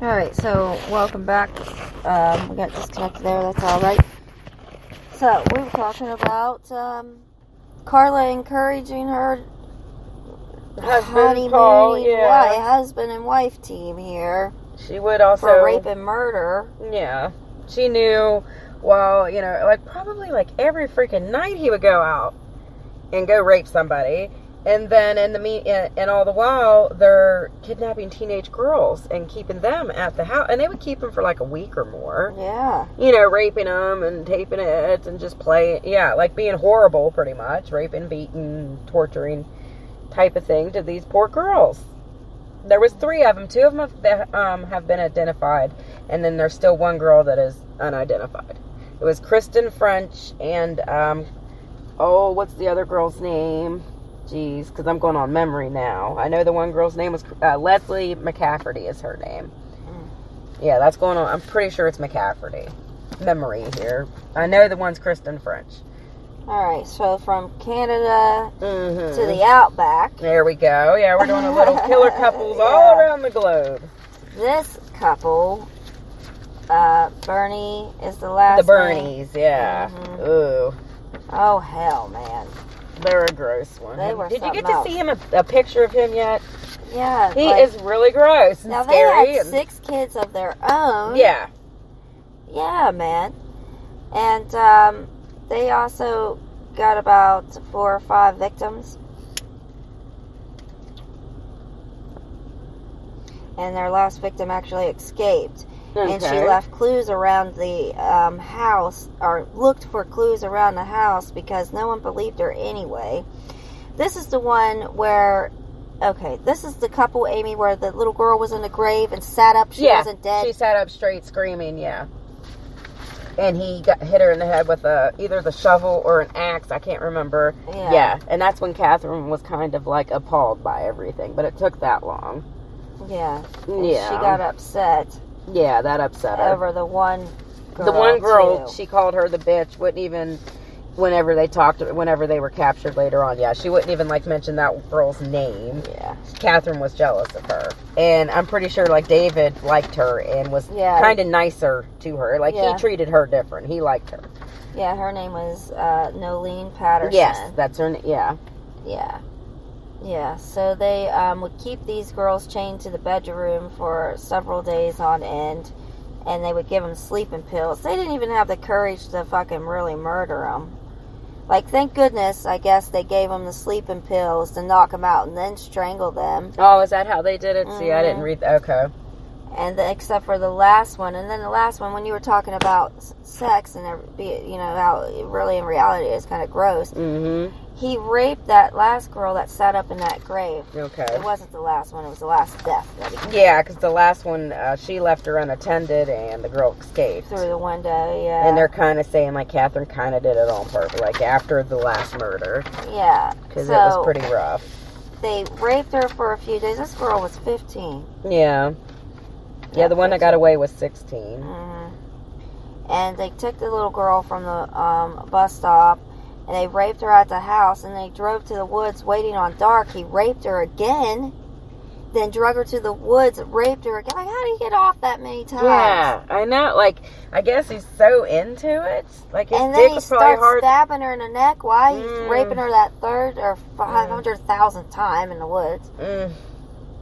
Alright, so welcome back. We got disconnected there, that's alright. So, we were talking about Carla encouraging her husband and wife team here. She would also... for rape and murder. Yeah. She knew, well, probably every freaking night he would go out and go rape somebody. And then and all the while, they're kidnapping teenage girls and keeping them at the house. And they would keep them for a week or more. Yeah. Raping them and taping it and just playing. Yeah, being horrible, pretty much. Raping, beating, torturing type of thing to these poor girls. There was 3 of them. 2 of them have been identified. And then there's still 1 girl that is unidentified. It was Kristen French and, what's the other girl's name? Jeez, because I'm going on memory now. I know the 1 girl's name was Leslie McCafferty is her name. Yeah, that's going on. I'm pretty sure it's McCafferty. Memory here. I know the one's Kristen French. Alright, so from Canada to the Outback. There we go. Yeah, we're doing a little killer couples all around the globe. This couple, Bernie is the last The Bernies, yeah. Ooh. Oh, hell, man. They're a gross one. Did you get to see him a picture of him yet? Yeah. He is really gross and now scary. They had 6 kids of their own. Yeah. Yeah, man. And they also got about 4 or 5 victims. And their last victim actually escaped. Okay. And she left clues around the house, or looked for clues around the house because no one believed her anyway. This is the one where, this is the couple, Amy, where the little girl was in the grave and sat up. She wasn't dead. She sat up straight screaming, yeah. And he hit her in the head with either the shovel or an axe, I can't remember. Yeah. And that's when Catherine was kind of appalled by everything, but it took that long. Yeah. Yeah. She got upset. Yeah, that upset her. Over the one girl. The one girl, she called her the bitch, wouldn't even, whenever they were captured later on, she wouldn't even, mention that girl's name. Yeah. Catherine was jealous of her. And I'm pretty sure, David liked her and was kind of nicer to her. He treated her different. He liked her. Yeah, her name was Nolene Patterson. Yes, that's her name, yeah. Yeah. Yeah, so they would keep these girls chained to the bedroom for several days on end, and they would give them sleeping pills. They didn't even have the courage to fucking really murder them. Thank goodness, I guess, they gave them the sleeping pills to knock them out and then strangle them. Oh, is that how they did it? See, I didn't read that. Okay. And except for the last one, and then the last one, when you were talking about sex and how really in reality it's kind of gross. Mm-hmm. He raped that last girl that sat up in that grave. Okay. It wasn't the last one; it was the last death. Yeah, because the last one, she left her unattended, and the girl escaped through the window. Yeah. And they're kind of saying Catherine kind of did it on purpose, after the last murder. Yeah. Because it was pretty rough. They raped her for a few days. This girl was 15. Yeah. Yeah, the one that got away was 16. Mm-hmm. And they took the little girl from the bus stop, and they raped her at the house, and they drove to the woods waiting on dark. He raped her again, then drug her to the woods, raped her again. How do you get off that many times? Yeah, I know. I guess he's so into it. His and dick then he was probably starts hard. Stabbing her in the neck. Why? He's raping her that 3rd or 500,000th time in the woods.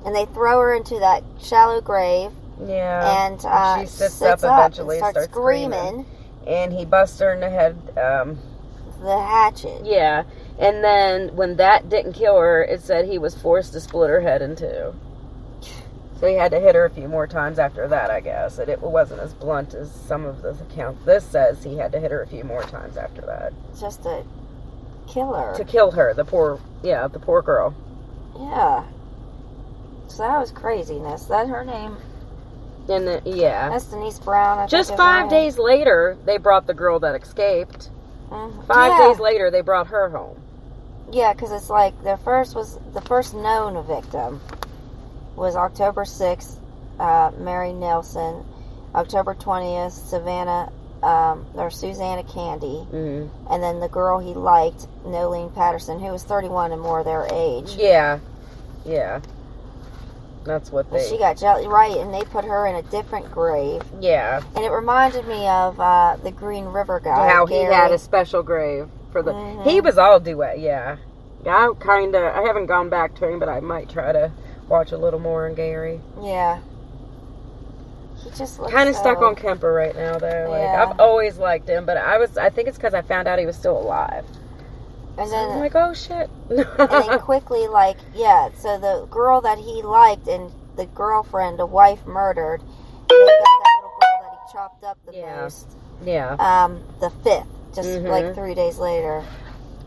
And they throw her into that shallow grave. Yeah. And she sits up eventually, starts screaming. And he busts her in the head. The hatchet. Yeah. And then when that didn't kill her, it said he was forced to split her head in 2. So he had to hit her a few more times after that, I guess. And it wasn't as blunt as some of the accounts. This says he had to hit her a few more times after that. Just to kill her. To kill her, the poor girl. Yeah. So that was craziness. That's her name. And that's Denise Brown. Just 5 days later, they brought the girl that escaped. 5 days later, they brought her home. Yeah, because it's the first known victim was October 6th, Mary Nelson. October 20th, Savannah, or Susanna Candy. Mm-hmm. And then the girl he liked, Nolene Patterson, who was 31 and more their age. Yeah. Yeah. That's what And she got jealous, right? And they put her in a different grave. Yeah. And it reminded me of the Green River guy. How Gary. he had a special grave for the. He was all duet. Yeah. I haven't gone back to him, but I might try to watch a little more on Gary. Yeah. He just looks kind of stuck on Kemper right now, though. Like, Yeah. I've always liked him, but I think it's because I found out he was still alive. And So then I'm like, oh shit. and then quickly, like, yeah, so the girl that he liked and the girlfriend, the wife murdered, they got that little girl that he chopped up the most. Yeah. The 5th, just like 3 days later.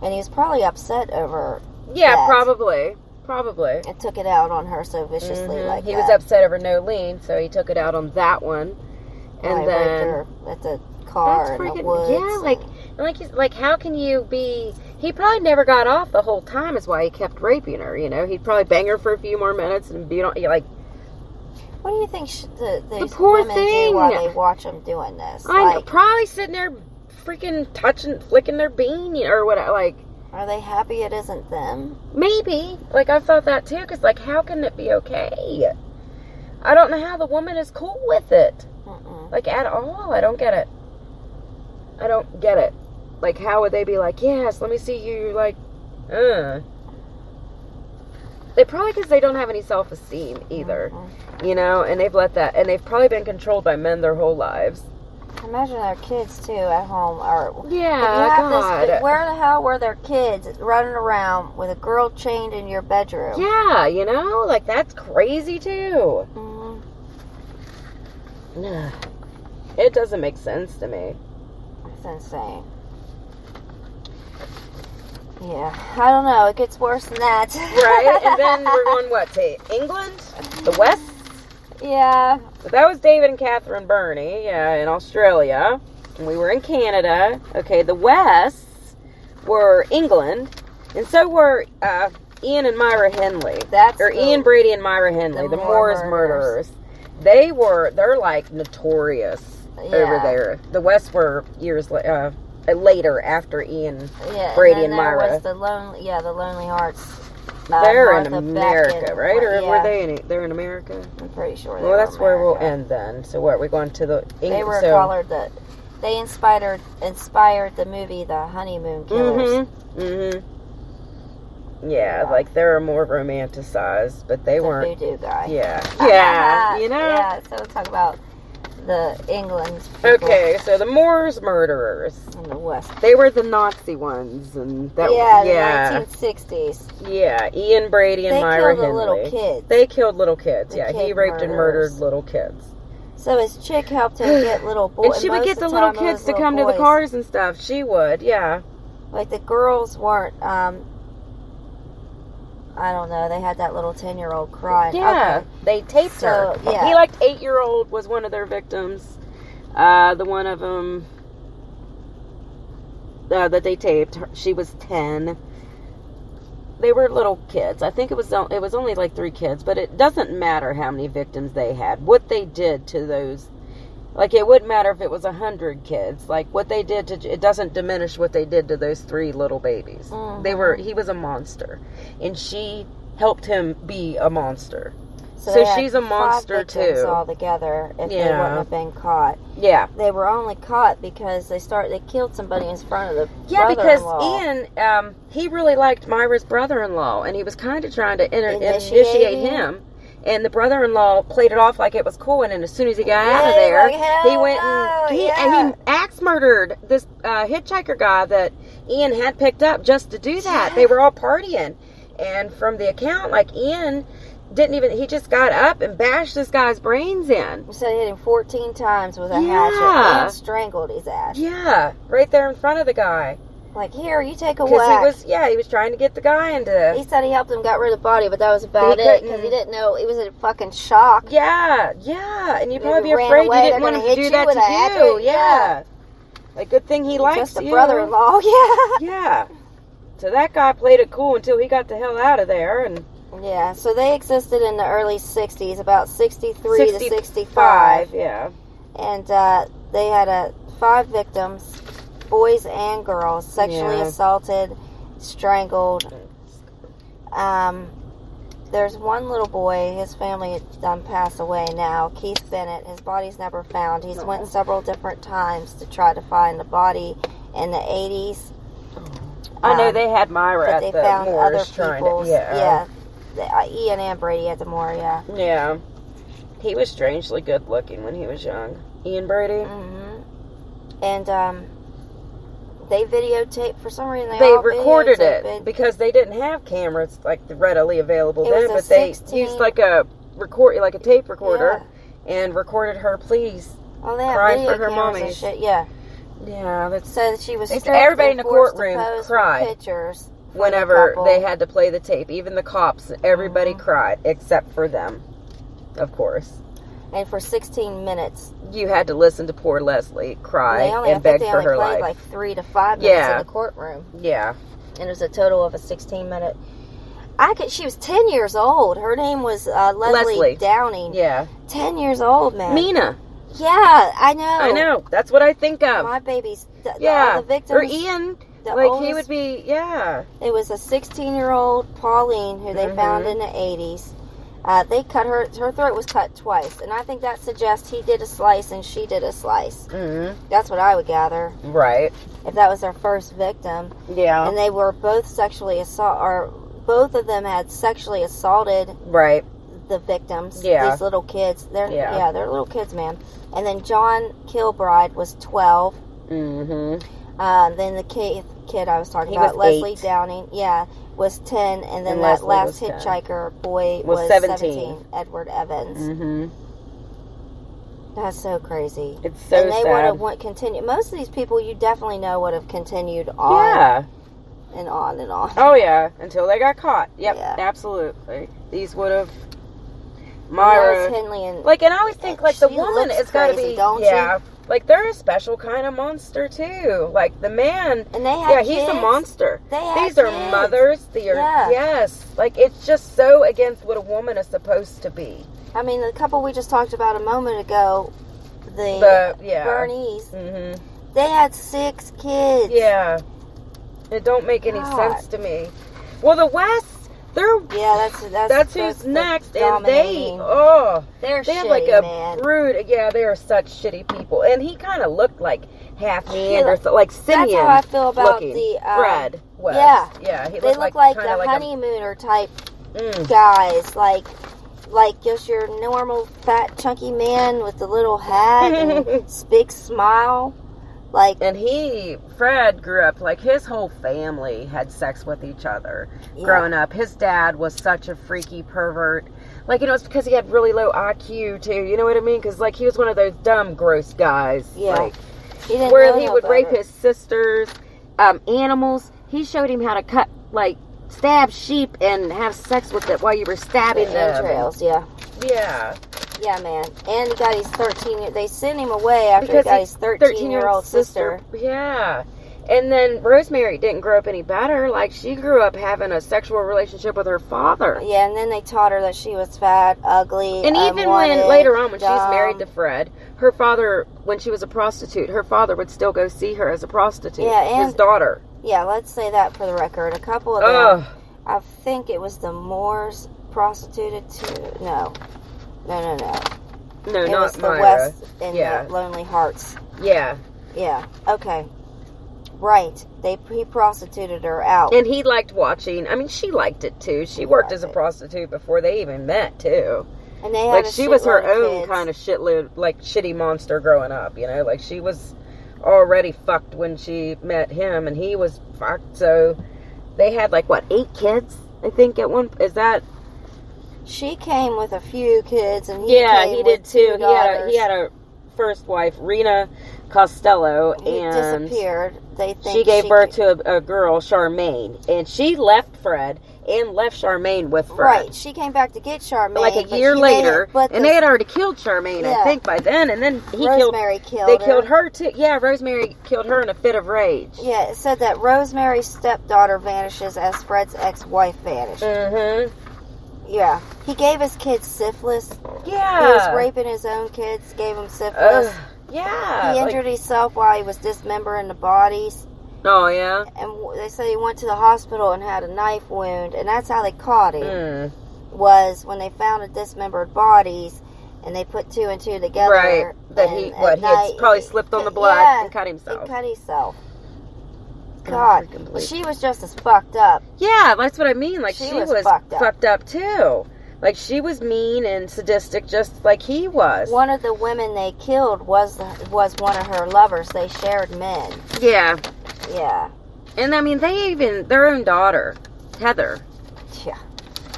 And he was probably upset over that. Probably. And took it out on her so viciously like he that. was upset over Nolene, so he took it out on that one. And I then raped her at the car in the woods. Yeah, like how can you be? He probably never got off the whole time. Is why he kept raping her. You know, he'd probably bang her for a few more minutes and be on. Like, what do you think these poor women thing. do while they watch them doing this? I'm probably sitting there, freaking flicking their bean or what? Like, are they happy it isn't them? maybe. Like, I thought that too. Because like, how can it be okay? I don't know how the woman is cool with it. Like, at all. I don't get it. Like, how would they be like, yes, let me see you, like, They probably, because they don't have any self-esteem either, you know, and they've let that, and they've probably been controlled by men their whole lives. Imagine their kids, too, at home. God. Where the hell were their kids running around with a girl chained in your bedroom? Yeah, you know, like, that's crazy, too. It doesn't make sense to me. It's insane. Yeah, I don't know. It gets worse than that. Right? And then we're going, what, to England? The West? Yeah. That was David and Catherine Burney, in Australia. And we were in Canada. Okay, the Wests were England. And so were Ian and Myra Henley. Ian Brady and Myra Henley, the Moores murderers. They're like notorious over there. The Wests were years later after Ian, Brady, and Myra. Was the Lonely Hearts. They're Martha in America, Beck and, right? Or yeah. were they they're in America? I'm pretty sure. Well, that's where we'll end then. So what? We're going to the England. They were colored they inspired the movie The Honeymoon Killers. Yeah, like they're more romanticized, but they weren't. Voodoo guy. Yeah, you know. Yeah. So we'll talk about the England people. Okay, so the Moores murderers in the West. They were the Nazi ones, and that the 1960s. Yeah, Ian Brady and Myra Henley. They killed the little kids. They killed little kids. He raped and murdered little kids. So his chick helped him get little boys. And she would get the little kids to come to the cars and stuff. She would, yeah. Like the girls weren't. I don't know. They had that little 10-year-old crying. Yeah, okay. They taped her. Yeah. He liked 8-year-old was one of their victims. The one of them that they taped, she was 10. They were little kids. I think it was only like 3 kids, but it doesn't matter how many victims they had. What they did to those, like it wouldn't matter if it was 100 kids. Like what they did it doesn't diminish what they did to those 3 little babies. He was a monster, and she helped him be a monster. So she's a monster too. All together, if they wouldn't have been caught. Yeah, they were only caught because they killed somebody in front of the brother-in-law. Because Ian, he really liked Myra's brother-in-law, and he was kind of trying to initiate him. And the brother-in-law played it off like it was cool, and then as soon as he got out of there, he went and he axe murdered this hitchhiker guy that Ian had picked up just to do that. Yeah. They were all partying, and from the account, like Ian he just got up and bashed this guy's brains in. So he hit him 14 times with a hatchet and strangled his ass. Yeah, right there in front of the guy. Like, here, you take a whack. He was trying to get the guy into... He said he helped him get rid of the body, but that was about it, because he didn't know. He was in fucking shock. Yeah, and you'd probably be afraid you didn't want him to do that to you. Yeah. Like, good thing he likes you. Just a brother-in-law, Yeah. So that guy played it cool until he got the hell out of there, and... Yeah, so they existed in the early 60s, about 63 to 65. Yeah. And they had 5 victims, boys and girls, sexually assaulted, strangled. there's one little boy. His family had done pass away now. Keith Bennett. His body's never found. He's went several different times to try to fiend the body in the 80s. I know they had Myra but at they the found other moors trying people's. to... Yeah. Ian and Brady at the moor, yeah. Yeah. He was strangely good looking when he was young. Ian Brady? Mm-hmm. And, they videotaped, for some reason, they all recorded videotaped it because they didn't have cameras like readily available then, but they 16 used like a tape recorder and recorded her pleas. Oh, they have crying video for her cameras and mommies. shit, yeah. Yeah, that's So that she was stripped everybody in and the forced to courtroom pose for cried pictures for whenever the couple. they had to play the tape. Even the cops, everybody Mhm. cried except for them, of course. And for 16 minutes. You had to listen to poor Leslie cry and beg for her played life. like 3 to 5 minutes Yeah. in the courtroom. Yeah. And it was a total of a 16-minute. She was 10 years old. Her name was Leslie Downing. Yeah. 10 years old, man. Mina. Yeah, I know. I know. That's what I think of. My babies. Yeah. All the victims. Or Ian. The Like, oldest, he would be, yeah. It was a 16-year-old Pauline who they found in the 80s. They cut her throat was cut twice. And I think that suggests he did a slice and she did a slice. Mm-hmm. That's what I would gather. Right. If that was their first victim. Yeah. And they were both sexually both of them had sexually assaulted Right. the victims. Yeah. These little kids. They're little kids, man. And then John Kilbride was 12. Mm-hmm. Then the kid I was talking He about, was Leslie 8. Downing, was 10, and then And that Leslie last was 10. hitchhiker boy Was was 17. Edward Evans. Mm-hmm. That's so crazy. It's so and they would sad. have continued. Most of these people you definitely know would have continued on Yeah. and on and on. Oh, yeah. Until they got caught. Yep. Yeah. Absolutely. These would have... Lois Myra... Henley and Like, and I always think, like, the she woman looks has got to crazy, be... don't yeah. Like, they're a special kind of monster, too. Like, the man... and they had Yeah, kids. he's a monster. They had These are kids. mothers. They are, Yeah. Yes. Like, it's just so against what a woman is supposed to be. I mean, the couple we just talked about a moment ago, the Bernice, Mm-hmm. they had 6 kids. Yeah. It don't make any God. sense to me. Well, the West, they're... Yeah, That's who's the next. And they... dominating. Oh... They're They shitty, have like a man. brood. Yeah, they are such shitty people. And he kind of looked like half Neanderthal, like Simeon. That's how I feel about looking. the Fred West. Yeah, Yeah, he they looked look like kinda the honeymooner type Mm. guys, like just your normal fat chunky man with the little hat and big smile. Like, And Fred grew up, like, his whole family had sex with each other growing up. His dad was such a freaky pervert. Like, you know, it's because he had really low IQ, too. You know what I mean? Because, like, he was one of those dumb, gross guys. Yeah. Like, he didn't where know he no would rape better. his sisters, animals. He showed him how to cut, like, stab sheep and have sex with it while you were stabbing The them. entrails, yeah. Yeah. Yeah, man. And he got his 13... They sent him away after Because he got his his 13-year-old sister. Yeah. And then Rosemary didn't grow up any better. Like, she grew up having a sexual relationship with her father. Yeah, and then they taught her that she was fat, ugly, And even unwanted, when, later on, when she's dumb. married to Fred, her father, when she was a prostitute, her father would still go see her as a prostitute. Yeah, and- his daughter. Yeah, let's say that for the record. A couple of them... Ugh. I think it was the Moors prostituted too. No. No, It not was the Myra. West in Yeah. the Lonely Hearts. Yeah. Yeah. Okay. Right. He prostituted her out. And he liked watching. I mean, she liked it too. She worked as a prostitute before they even met too. And they had Like, a she was her shitload of own kids. kind of shitty monster growing up, you know? Like, she was already fucked when she met him, and he was fucked, so they had, like, what, 8 kids, I think, at one... Is that... She came with a few kids, and he Yeah, came he with did, too. 2 daughters. He had a first wife, Rena Costello, He and... disappeared. They think She gave birth to a girl, Charmaine, and she left Fred and left Charmaine with Fred. Right. She came back to get Charmaine. Like a but year she made later, it- but and the- they had already killed Charmaine, Yeah. I think, by then, and then Rosemary killed They her. killed her too. Yeah, Rosemary killed her in a fit of rage. Yeah, it said that Rosemary's stepdaughter vanishes as Fred's ex-wife vanished. Mm-hmm. Yeah. He gave his kids syphilis. Yeah. He was raping his own kids, gave them syphilis. Yeah. He like- injured himself while he was dismembering the bodies. oh, yeah? And they said he went to the hospital and had a knife wound, and that's how they caught him. Mm. was when they found the dismembered bodies and they put 2 and 2 together. Right. That and he had probably slipped on the blood and cut himself. And cut himself. God, she was just as fucked up. Yeah, that's what I mean. Like, she was fucked up too. Like, she was mean and sadistic just like he was. One of the women they killed was one of her lovers. They shared men. Yeah. Yeah. And, I mean, their own daughter, Heather. Yeah.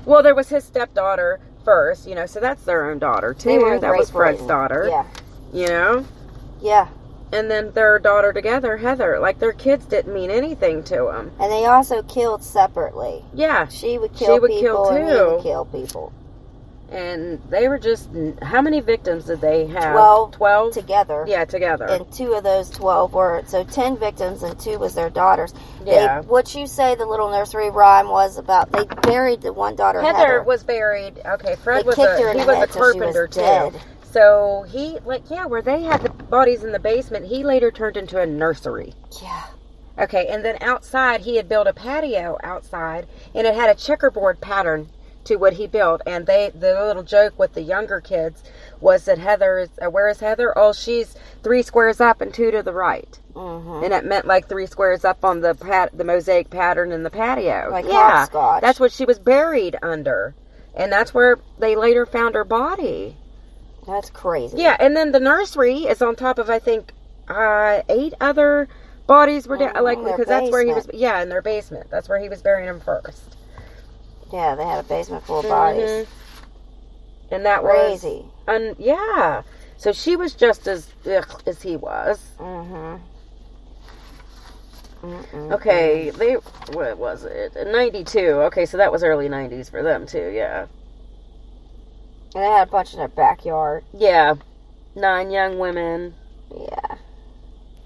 Well, there was his stepdaughter first, you know, so that's their own daughter, too. That was Fred's daughter. Yeah. You know? Yeah. And then their daughter together, Heather. Like, their kids didn't mean anything to them. And they also killed separately. Yeah. She would kill people and he would kill people. And they were just... How many victims did they have? 12 together. Yeah, together. And 2 of those 12 were... So 10 victims and 2 was their daughters. Yeah. What you say the little nursery rhyme was about... They buried the one daughter, Heather. Was buried... Okay, Fred was a carpenter, too. Dead. So he... where they had the bodies in the basement, he later turned into a nursery. Yeah. Okay, and then outside, he had built a patio outside, and it had a checkerboard pattern to what he built. And the little joke with the younger kids was that Heather where is Heather? Oh, she's 3 squares up and 2 to the right. Mm-hmm. And it meant like 3 squares up on the mosaic pattern in the patio. Like hopscotch. That's what she was buried under. And that's where they later found her body. That's crazy. Yeah, and then the nursery is on top of, I think, 8 other bodies were because that's where he was. Yeah, in their basement. That's where he was burying them first. Yeah, they had a basement full of bodies. And that crazy. Yeah. So she was just as he was. Mm-hmm. Okay, what was it? 92. Okay, so that was early 90s for them too, yeah. And they had a bunch in their backyard. Yeah. 9 young women. Yeah.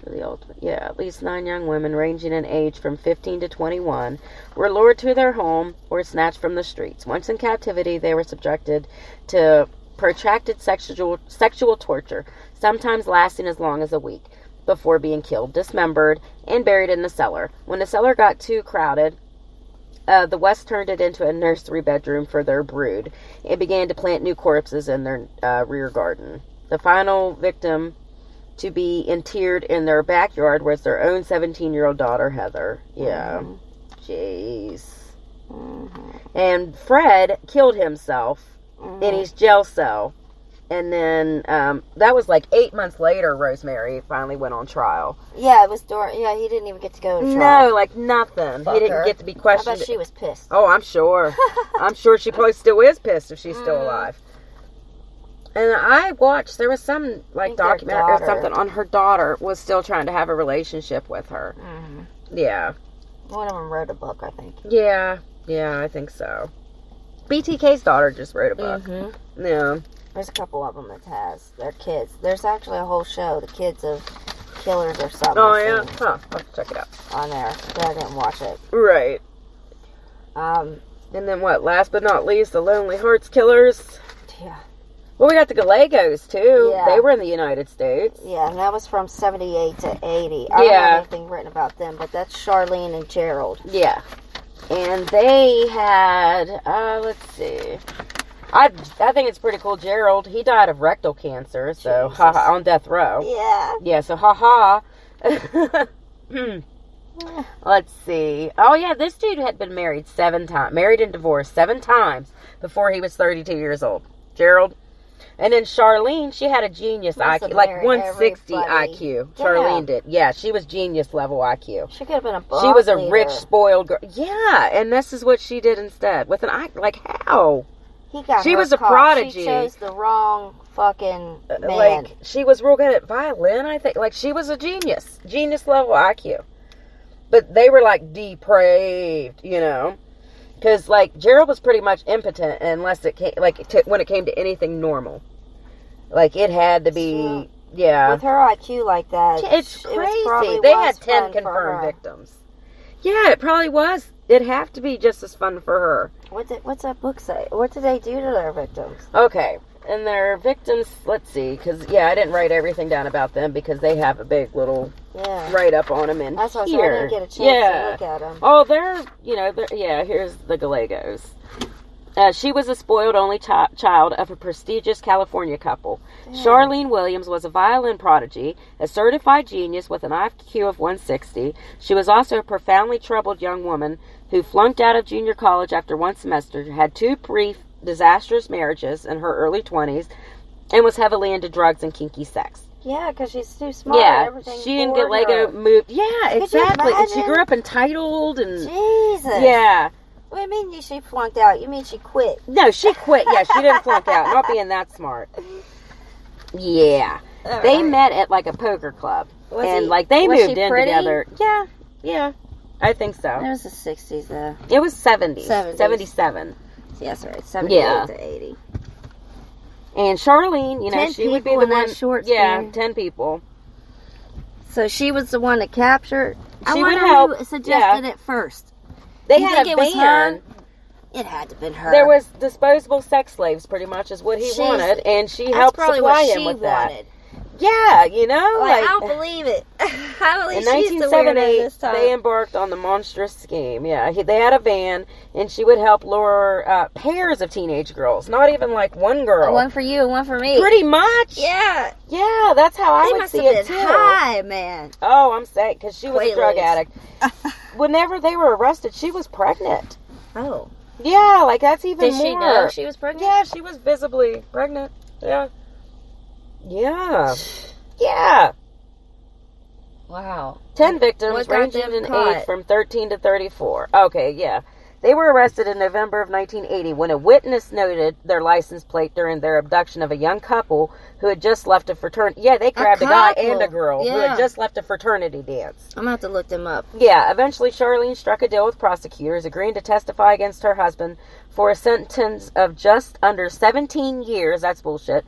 At least 9 young women ranging in age from 15 to 21 were lured to their home or snatched from the streets. Once in captivity, they were subjected to protracted sexual torture, sometimes lasting as long as a week, before being killed, dismembered, and buried in the cellar. When the cellar got too crowded, the West turned it into a nursery bedroom for their brood and began to plant new corpses in their rear garden. The final victim to be interred in their backyard was their own 17-year-old daughter, Heather. Yeah. Jeez. And Fred killed himself in his jail cell. And then, that was like 8 months later, Rosemary finally went on trial. Yeah, it was he didn't even get to go to trial. No, like nothing. He didn't get to be questioned. I bet she was pissed. Oh, I'm sure. I'm sure she probably still is pissed if she's still alive. And I watched, there was some, like, documentary or something on her daughter was still trying to have a relationship with her. Mm-hmm. Yeah. One of them wrote a book, I think. Yeah, I think so. BTK's daughter just wrote a book. Mm-hmm. Yeah. There's a couple of them that has their kids. There's actually a whole show, The Kids of Killers or something. Oh, yeah? Huh. I'll have to check it out. On there, but I didn't watch it. Right. And then what? Last but not least, the Lonely Hearts Killers. Yeah. Well, we got the Gallegos, too. Yeah. They were in the United States. Yeah, and that was from 78 to 80. I don't have anything written about them, but that's Charlene and Gerald. Yeah. And they had, let's see. I think it's pretty cool. Gerald, he died of rectal cancer, so haha, on death row. Yeah. Yeah, so haha. Let's see. Oh, yeah, this dude had been married 7 times. Married and divorced 7 times before he was 32 years old. Gerald. And then Charlene, she had a genius IQ, like 160 IQ. Charlene did. Yeah, she was genius level IQ. She could have been a boss She was a leader. rich, spoiled girl. Yeah, and this is what she did instead. With an IQ, like how? She was a prodigy. She chose the wrong fucking man. Like, she was real good at violin, I think. Like, she was a genius. Genius level IQ. But they were, like, depraved, you know? Because, like, Gerald was pretty much impotent unless it came, when it came to anything normal. Like, it had to be, yeah. With her IQ like that, it's crazy. They had 10 confirmed victims. Yeah, it probably was. It'd have to be just as fun for her. What's that book say? What did they do to their victims? Okay. And their victims, let's see, because, I didn't write everything down about them because they have a big little write-up on them in That's what here. I didn't get a chance to look at them. Oh, they're, here's the Gallegos. She was a spoiled only child of a prestigious California couple. Damn. Charlene Williams was a violin prodigy, a certified genius with an IQ of 160. She was also a profoundly troubled young woman who flunked out of junior college after one semester, had 2 brief, disastrous marriages in her early 20s, and was heavily into drugs and kinky sex. Yeah, because she's too smart. Yeah, she and Gallego moved. Yeah, exactly. And she grew up entitled and... Jesus. Yeah. What do you mean she flunked out? You mean she quit? No, she quit. Yeah, she didn't flunk out. Not being that smart. Yeah. They met at, like, a poker club. They moved in together. Yeah, yeah. I think so. It was the 60s, though. It was 70s. 77. Yeah, that's right. 78 to 80. And Charlene, she would be the one. Short 10 people. So she was the one that captured. She would help. Who suggested it first? They had a van. It had to have been her. There was disposable sex slaves, pretty much, is what he wanted, and she helped supply him with that. Yeah, I don't believe it. I believe in 1978, they embarked on the monstrous scheme. Yeah, they had a van, and she would help lure pairs of teenage girls, not even like one girl. One for you and one for me. Pretty much. Yeah. Yeah, that's how I would see it, too. High, man. Oh, I'm saying, because she was a drug addict. Whenever they were arrested, she was pregnant. Oh. Yeah, like that's even more. Did she know she was pregnant? Yeah, she was visibly pregnant. Yeah. Yeah. Yeah. Wow. 10 victims ranging in age from 13 to 34. Okay, yeah. They were arrested in November of 1980 when a witness noted their license plate during their abduction of a young couple who had just left a fraternity. Yeah, they grabbed a guy and a girl who had just left a fraternity dance. I'm going to have to look them up. Yeah, eventually Charlene struck a deal with prosecutors, agreeing to testify against her husband for a sentence of just under 17 years. That's bullshit.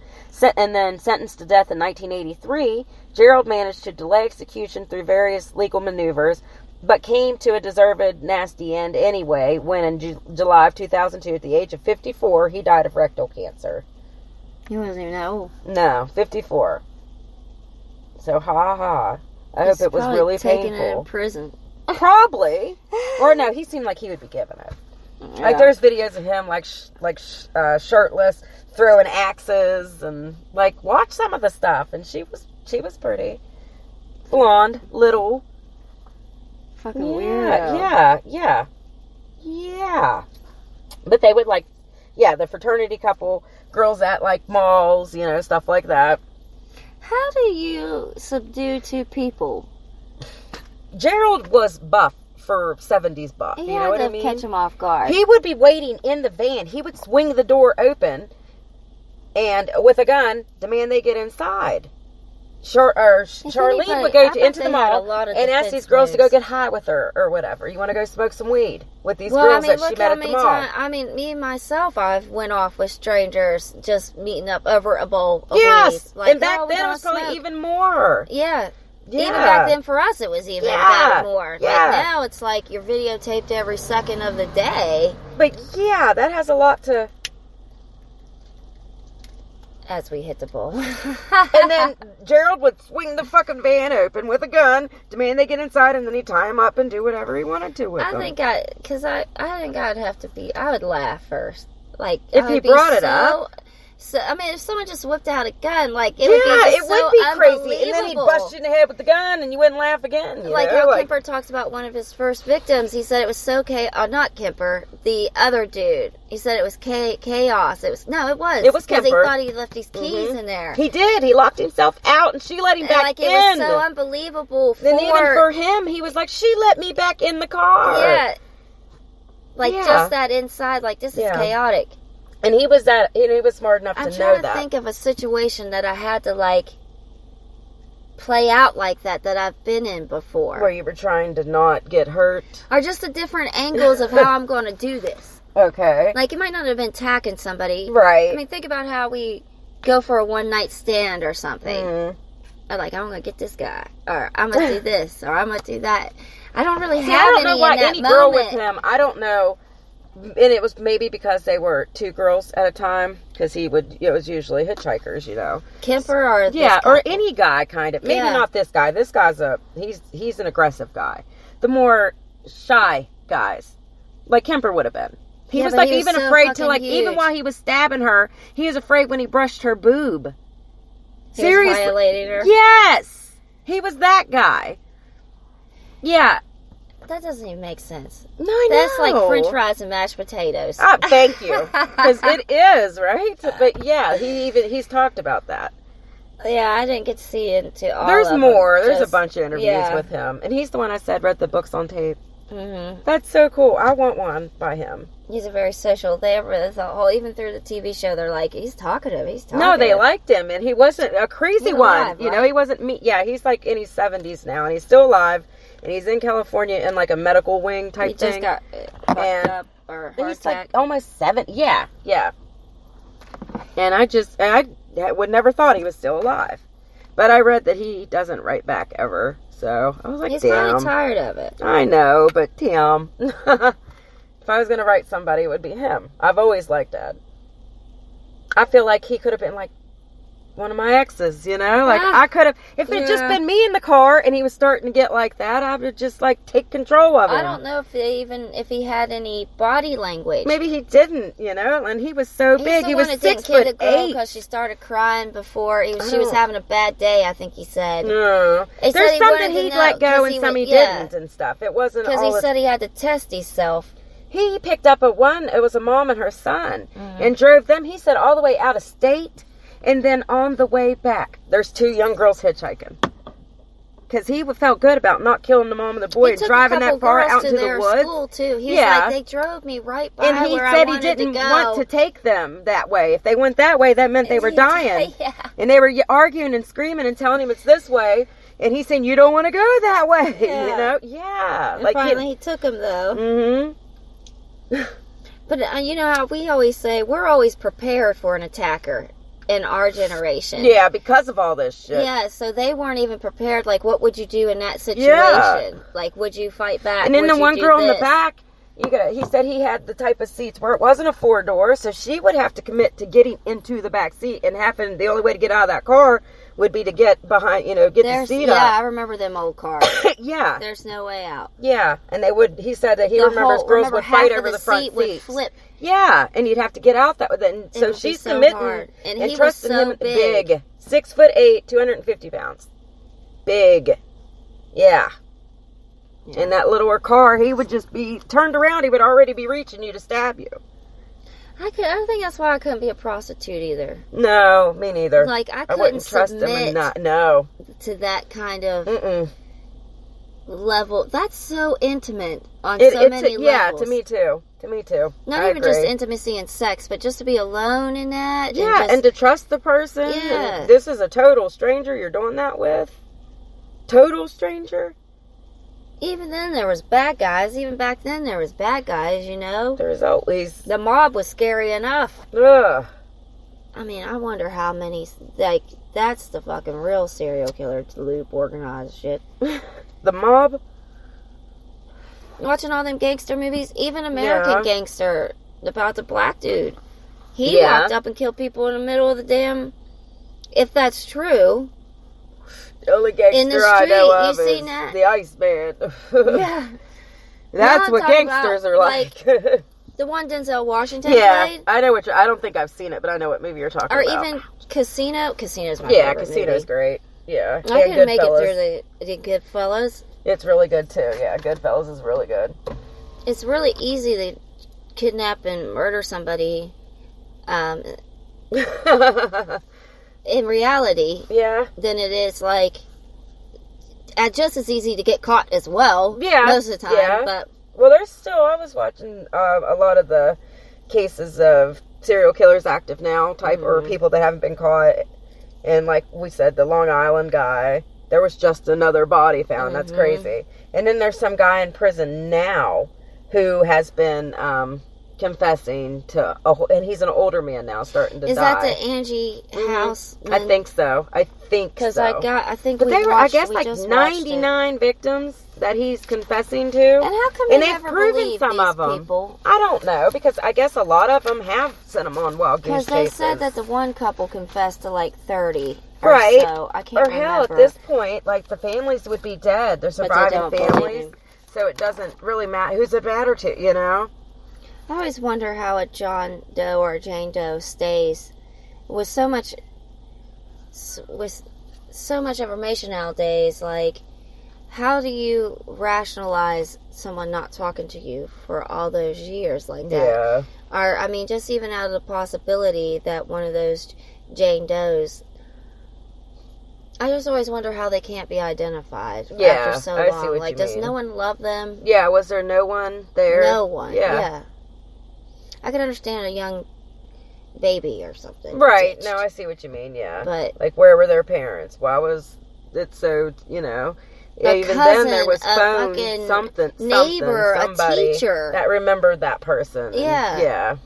And then sentenced to death in 1983. Gerald managed to delay execution through various legal maneuvers, but came to a deserved nasty end anyway when in July of 2002, at the age of 54, he died of rectal cancer. He wasn't even that old. No, 54. So, ha. I hope it was really painful. Taken it in prison. Probably. Or no, he seemed like he would be given it. Yeah. Like, there's videos of him, shirtless, throwing axes, and, watch some of the stuff. And she was pretty. Blonde, little. Fucking weirdo. Yeah. But they would, the fraternity couple, girls at, malls, stuff like that. How do you subdue 2 people? Gerald was buff for 70s buff. You know what I mean? Catch him off guard. He would be waiting in the van. He would swing the door open and, with a gun, demand they get inside. Charlene would go into the mall and ask these girls to go get high with her or whatever. You want to go smoke some weed with these girls that she met at the mall. Me myself, I've went off with strangers just meeting up over a bowl of weed. And back then it was probably even more. Yeah. Even back then for us it was even that more. Yeah. Now it's like you're videotaped every second of the day. But yeah, that has a lot to... As we hit the bull. And then Gerald would swing the fucking van open with a gun, demand they get inside, and then he'd tie him up and do whatever he wanted to with them. I think I'd have to be, I would laugh first. If he brought it up. So, if someone just whipped out a gun, it would be would be crazy. And then he'd bust you in the head with the gun, and you wouldn't laugh again. How Kemper talks about one of his first victims. He said it was so not Kemper, the other dude. He said it was chaos. It was It was Kemper. Because he thought he left these keys in there. He did. He locked himself out, and she let him back in. It was so unbelievable. Then even for him, he was like, she let me back in the car. Yeah. Just that inside, this is chaotic. And he was smart enough to know that. I'm trying to think of a situation that I had to, play out like that I've been in before. Where you were trying to not get hurt? Or just the different angles of how I'm going to do this. Okay. It might not have been attacking somebody. Right. Think about how we go for a one-night stand or something. Mm. Or I'm going to get this guy. Or I'm going to do this. Or I'm going to do that. I don't really have any in that moment. I don't know why any girl with him, I don't know. And it was maybe because they were 2 girls at a time, because it was usually hitchhikers, Kemper or or any guy, kind of. Maybe not this guy. This guy's he's an aggressive guy. The more shy guys, like Kemper would have been. He Yeah, was but like he was even so afraid to fucking like even huge. while he was stabbing her, he was afraid when he brushed her boob. He was Seriously. violating her. Yes. He was that guy. Yeah. That doesn't even make sense. No, I know. That's like French fries and mashed potatoes. Thank you. Because it is, right? But yeah, he's talked about that. Yeah, I didn't get to see into all There's of more. them. There's a Just- bunch of interviews yeah. with him. And he's the one I said read the books on tape. Mhm. That's so cool. I want one by him. He's a very social. Even through the TV show, they're like, he's talkative. He's talkative. No, they liked him, and he wasn't a crazy He's one. alive, You know, right? he wasn't me. Yeah, he's like in his 70s now, and he's still alive, and he's in California in like a medical wing type He just thing. got fucked And up or And heart he's attack. like almost 7. Yeah. And I would never thought he was still alive, but I read that he doesn't write back ever. So I was like, He's damn. probably tired of it. I know, but damn. If I was going to write somebody, it would be him. I've always liked Ed. I feel like he could have been like one of my exes, you know? Like, Yeah. I could have, if it had just Yeah. been me in the car and he was starting to get like that, I would just like take control of him. I don't know if he had any body language. Maybe he didn't, you know? And he was so He's big. the He one was that didn't 6'8". kid the girl because she started crying before she was Oh. having a bad day. I think he said No. He said There's he some wanted that to he'd know, let go 'cause and he some would- he yeah. didn't and stuff. It wasn't because all he said he had to test himself. He picked up it was a mom and her son, Mm-hmm. and drove them, he said, all the way out of state, and then on the way back, there's 2 young girls hitchhiking. Because he felt good about not killing the mom and the boy He and took driving a couple that far girls out to into the their woods. school too. He was Yeah. like, they drove me right by And he where I said he wanted didn't to go. want to take them that way. If they went that way, that meant they were dying. Yeah. And they were arguing and screaming and telling him it's this way. And he's saying, you don't want to go that way. Yeah. You know? Yeah. And finally, he took him though. Mm-hmm. But you know how we always say we're always prepared for an attacker in our generation. Yeah, because of all this shit. Yeah, so they weren't even prepared. Like, what would you do in that situation? Yeah. Like, would you fight back? And then Would the you one do girl in the this? back, he said he had the type of seats where it wasn't a 4-door, so she would have to commit to getting into the back seat, and the only way to get out of that car would be to get behind, get the seat Yeah, I up. remember them old cars. Yeah. There's no way out. Yeah, and he said that he The remembers whole- girls remember would half fight of over the the front seat would seats. flip. Yeah, and you'd have to get out that way. Then It so would be she's so committing hard. And he was trusting so him big. 6'8", 250 pounds, big. Yeah. In that littler car, he would just be turned around. He would already be reaching you to stab you. I don't think that's why I couldn't be a prostitute either. No, me neither. Like, I I couldn't wouldn't trust him submit and not. No. to that kind of Mm-mm. level. That's so intimate on Many levels. to me too. To me too. Not I even just agree. intimacy and sex, but just to be alone in that. Yeah, and, and to trust the person. Yeah. And this is a total stranger you're doing that with. Total stranger. even then there was bad guys. Even back then there was bad guys, you know. There's always. The mob was scary enough. Ugh. I mean, I wonder how many, like, that's the fucking real serial killer loop organized shit. The mob. Watching all them gangster movies, even American Yeah. Gangster, about the black dude. He Yeah. walked up and killed people in the middle of the damn, if that's true. The only gangster In the I know street, of you is seen that? the Iceman. Yeah. That's I'm what talking gangsters about, are like. The one Denzel Washington Yeah, played. I know I don't think I've seen it, but I know what movie you're talking Or about. even Casino. Casino's my Yeah, favorite Casino's movie. great. Yeah, I and couldn't make it Goodfellas. through the Goodfellas. It's really good too. Yeah, Goodfellas is really good. It's really easy to kidnap and murder somebody. In reality, Yeah, than it is like just as easy to get caught as well. Yeah, most of the time. yeah. But well, there's still. I was watching a lot of the cases of serial killers active now, or people that haven't been caught. And like we said, the Long Island guy, there was just another body found. That's crazy. And then there's some guy in prison now who has been confessing to, and he's an older man now, starting to is die. that the Angie House? I think so. I think because so. I think But we they were, watched, I guess, we like just watched it. 99 victims that he's confessing to. And how come And they they've never proven believe some these of them. people? I don't know, because I guess a lot of them have sent them on wild Because goose they chases. said that the one couple confessed to like 30 or Right. so. I can't Or remember. hell, at this point, like, the families would be dead. They're But they surviving don't believe families. him. So it doesn't really matter who's it matter to, you know? I always wonder how a John Doe or a Jane Doe stays with so much information nowadays. Like, how do you rationalize someone not talking to you for all those years like that? Yeah. Or, I mean, just even out of the possibility that one of those Jane Does, I just always wonder how they can't be identified after so I long. see what Like, you does mean. no one love them? Yeah, was there no one there? No one. Yeah. Yeah. I could understand a young baby or something. Right. ditched. No, I see what you mean, yeah. But like, where were their parents? Why was it so, you know... Yeah, a even cousin, then there was a phone, fucking something, neighbor, somebody a teacher that remembered that person. Yeah. Yeah.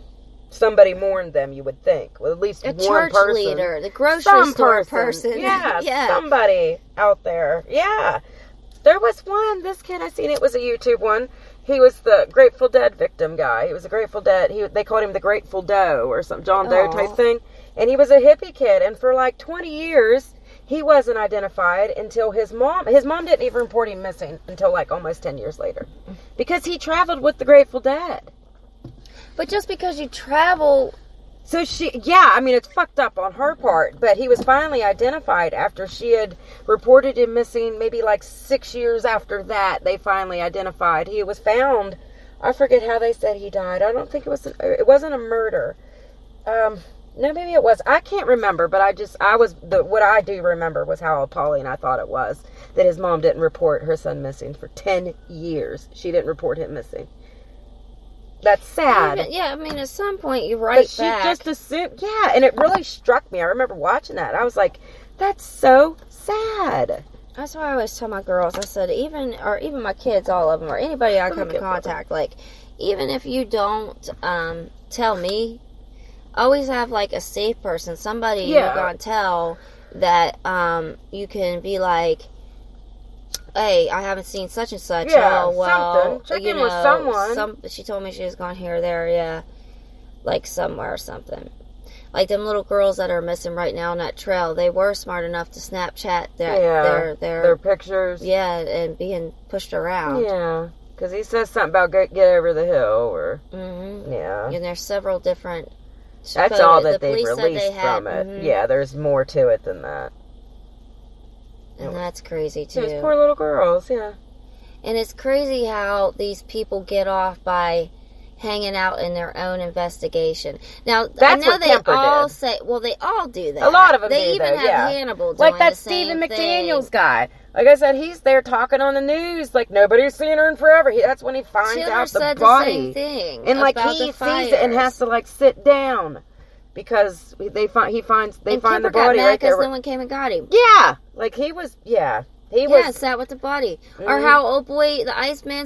Somebody mourned them, you would think. Well, at least a one church person. leader, the grocery Some store person. Yeah, Yeah. somebody out there. Yeah. There was one, this kid I seen, it was a YouTube one. He was the Grateful Dead victim guy. He was a Grateful Dead. They called him the Grateful Doe or some John Doe type thing. And he was a hippie kid. And for like 20 years, he wasn't identified until his mom didn't even report him missing until like almost 10 years later. Because he traveled with the Grateful Dead. But just because you travel... So it's fucked up on her part, but he was finally identified after she had reported him missing. Maybe like 6 years after that, they finally identified. He was found. I forget how they said he died. I don't think it wasn't a murder. No, maybe it was. I can't remember, but what I do remember was how appalling I thought it was that his mom didn't report her son missing for 10 years. She didn't report him missing. That's sad. Yeah, I mean, at some point you But write she back. just assumed, yeah, and it really struck me. I remember watching that. I was like, that's so sad. That's why I always tell my girls, I said, even my kids, all of them, or anybody I come in contact, like, even if you don't tell me, always have, like, a safe person, somebody you're going to tell that you can be like, hey, I haven't seen such and such. Yeah, oh, well, check in with someone. She told me she was going here or there, yeah, like somewhere or something. Like them little girls that are missing right now on that trail, they were smart enough to Snapchat their pictures. Yeah, and being pushed around. Yeah, because he says something about get over the hill, or And there's several different. That's all that the they've police said released they had, from it. Yeah, there's more to it than that. And that's crazy too. Those poor little girls, yeah. And it's crazy how these people get off by hanging out in their own investigation. Now, that's I know what they Kemper all did. say, well, they all do that. A lot of them They do, even though, have yeah. Hannibal doing like that the same Stephen thing. McDaniels guy. Like I said, he's there talking on the news, like nobody's seen her in forever. That's when he finds Chiller out the said body. The same thing and like about he the sees it and has to like sit down because they find the Kemper body got mad right there. because no one came and got him. Yeah, like he was. Yeah, he was. Sat with the body. Or how old boy, the Iceman,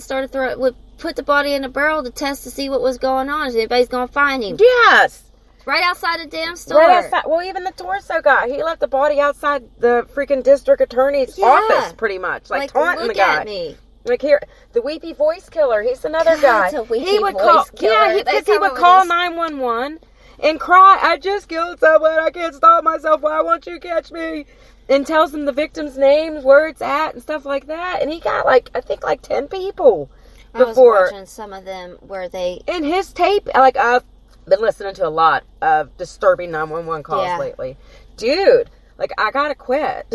would put the body in a barrel to test to see what was going on. If anybody's going to find him. Yes. Right outside the damn store. Right outside. Well, even the torso guy, he left the body outside the freaking district attorney's office, pretty much, like taunting the guy. Look at me. Like here, the weepy voice killer. He's another guy. A weepy he would voice call, killer. yeah, because he would call 911 and cry. I just killed someone. I can't stop myself. Why won't you catch me? And tells them the victim's names, where it's at, and stuff like that. And he got I think 10 people before. I was watching some of them where they in his tape. I've been listening to a lot of disturbing 911 calls lately, dude. I gotta quit.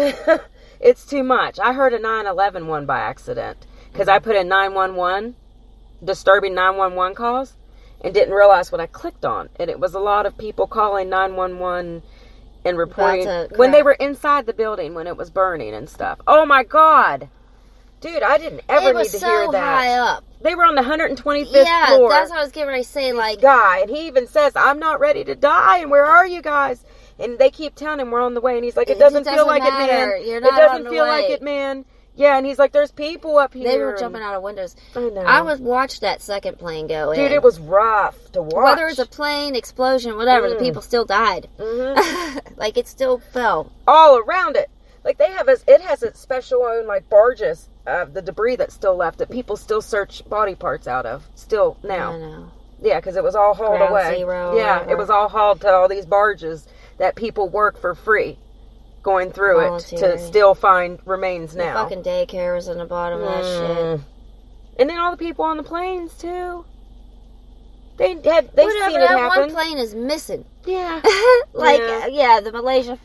It's too much. I heard a 911 one by accident because I put in 911, disturbing 911 calls, and didn't realize what I clicked on. And it was a lot of people calling 911 and reporting when they were inside the building when it was burning and stuff. Oh my God. Dude, I didn't ever need to hear that. High up. They were on the 125th floor. Yeah, that's what I was getting ready to say. Guy, and he even says, I'm not ready to die, and where are you guys? And they keep telling him we're on the way, and he's like, it doesn't feel like it, man. You're It not doesn't on feel the like way. it, man. Yeah, and he's like, there's people up here. They were jumping out of windows. I know. I would watch that second plane go in. Dude, it was rough to watch. Whether it's a plane, explosion, whatever, the people still died. Mm-hmm. It still fell. All around it. It has its special own, barges of the debris that's still left that people still search body parts out of. Still now. I know. Yeah, because it was all hauled Ground away. Zero, yeah, whatever. it was all hauled to all these barges that people work for free going through it to still find remains The now. fucking daycare was in the bottom of that shit. And then all the people on the planes, too. They've Whatever, seen it that happen. one plane is missing. Yeah. The Malaysia,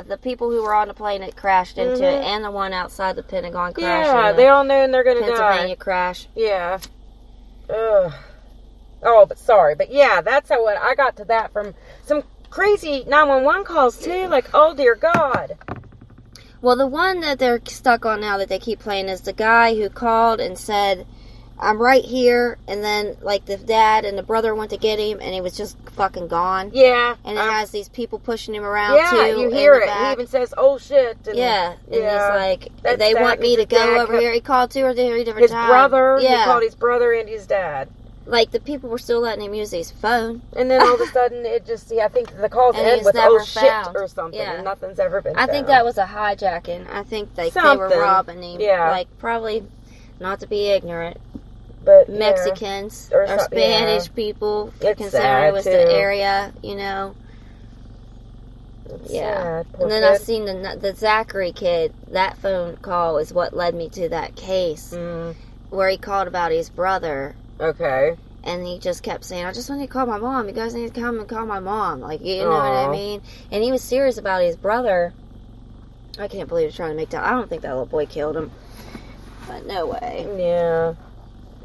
the people who were on the plane that crashed into it, and the one outside the Pentagon crash. Yeah, they all know they're going to die. Pennsylvania crash. Yeah. Ugh. Oh, but sorry. But yeah, that's how I got to that from some crazy 911 calls too. Like, oh dear God. Well, the one that they're stuck on now that they keep playing is the guy who called and said, I'm right here, and then, like, the dad and the brother went to get him, and he was just fucking gone. Yeah. And it has these people pushing him around, too. Yeah, you hear it. Back. He even says, oh, shit. And, and he's like, That's they sad, want me to his dad go over here. He called 2 or 3 different his times. brother. Yeah. He called his brother and his dad. Like, the people were still letting him use his phone. And then all of a sudden, it just, I think the calls And end he's with, never oh, found. shit, or something. Yeah. And nothing's ever been I found. think that was a hijacking. I think they were robbing him. Yeah. Like, probably, not to be ignorant, but Mexicans Or or Spanish people, It's considering sad, it was too. the area, you know. It's Yeah. sad. Poor And then kid. I seen the Zachary kid. That phone call is what led me to that case where he called about his brother. Okay. And he just kept saying, I just want to call my mom. You guys need to come and call my mom. Like, you know what I mean? And he was serious about his brother. I can't believe he's trying to make that. I don't think that little boy killed him. But no way. Yeah.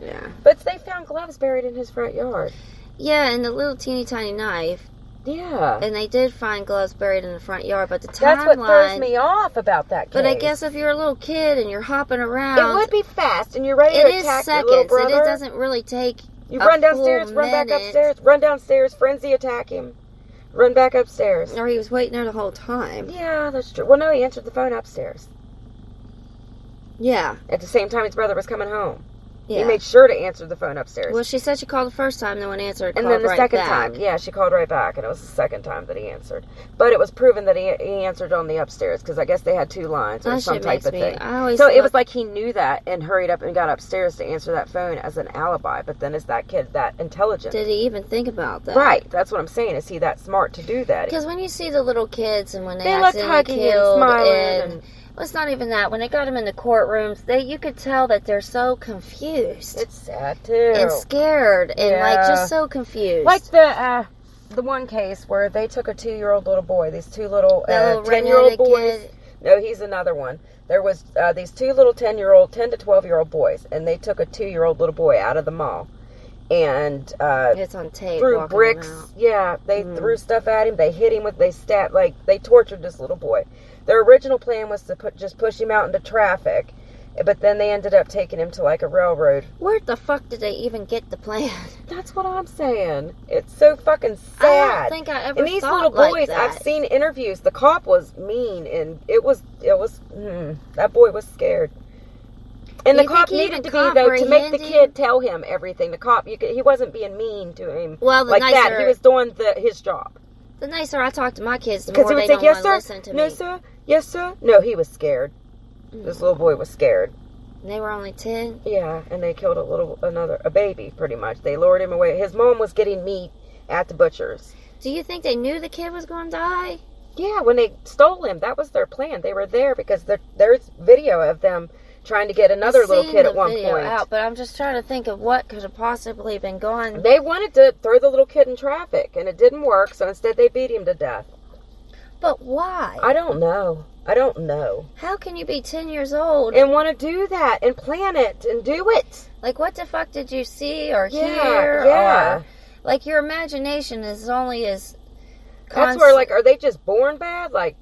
Yeah. But they found gloves buried in his front yard. Yeah, and the little teeny tiny knife. Yeah. And they did find gloves buried in the front yard. But the timeline... That's what throws me off about that case. But I guess if you're a little kid and you're hopping around... It would be fast and you're ready it to is attack seconds. your little brother. It doesn't really take You run downstairs, run back upstairs, run downstairs, frenzy attack him, run back upstairs. Or he was waiting there the whole time. Yeah, that's true. Well, no, he answered the phone upstairs. Yeah. At the same time his brother was coming home. Yeah. He made sure to answer the phone upstairs. Well, she said she called the first time, then when he answered, and called then the right second back. time, yeah, she called right back, and it was the second time that he answered. But it was proven that he answered on the upstairs, because I guess they had 2 lines or That some shit type makes of me- thing. I always So it look- was like he knew that and hurried up and got upstairs to answer that phone as an alibi. But then is that kid that intelligent? Did he even think about that? Right, that's what I'm saying. Is he that smart to do that? Because when you see the little kids and when they They look accidentally hugging and killed smiling and and- well, it's not even that. When they got them in the courtrooms, you could tell that they're so confused It's sad too. and scared and like Yeah. just so confused. Like the one case where they took a 2-year-old little boy. These 2 little that little 10-year-old redheaded boys. kid. No, he's another one. There was these 2 little 10 to 12-year-old boys, and they took a 2-year-old little boy out of the mall, and It's on tape. threw walking bricks. around. Yeah, they threw stuff at him. They hit him with. They stabbed. Like they tortured this little boy. Their original plan was to just push him out into traffic, but then they ended up taking him to like a railroad. Where the fuck did they even get the plan? That's what I'm saying. It's so fucking sad. I don't think I ever And these thought little like boys, that. I've seen interviews. The cop was mean, and it was. That boy was scared. And Do the you cop think he needed to even be though to make the comprehended? kid tell him everything. The cop, he wasn't being mean to him Well, the like that. nicer- He was doing his job. The nicer I talk to my kids, the Because more he would they say, don't yes, want sir. to listen to No, me. sir. Yes, sir. No, he was scared. This little boy was scared. And they were only 10. Yeah, and they killed a baby, pretty much. They lured him away. His mom was getting meat at the butcher's. Do you think they knew the kid was going to die? Yeah, when they stole him, that was their plan. They were there because there's video of them trying to get another I've little seen kid the at one video point. out, but I'm just trying to think of what could have possibly been going. They wanted to throw the little kid in traffic, and it didn't work, so instead they beat him to death. But why? I don't know. How can you be 10 years old? And want to do that and plan it and do it. Like, what the fuck did you see or Yeah, hear? yeah. Or, like, your imagination is only as... That's where, like, are they just born bad? Like,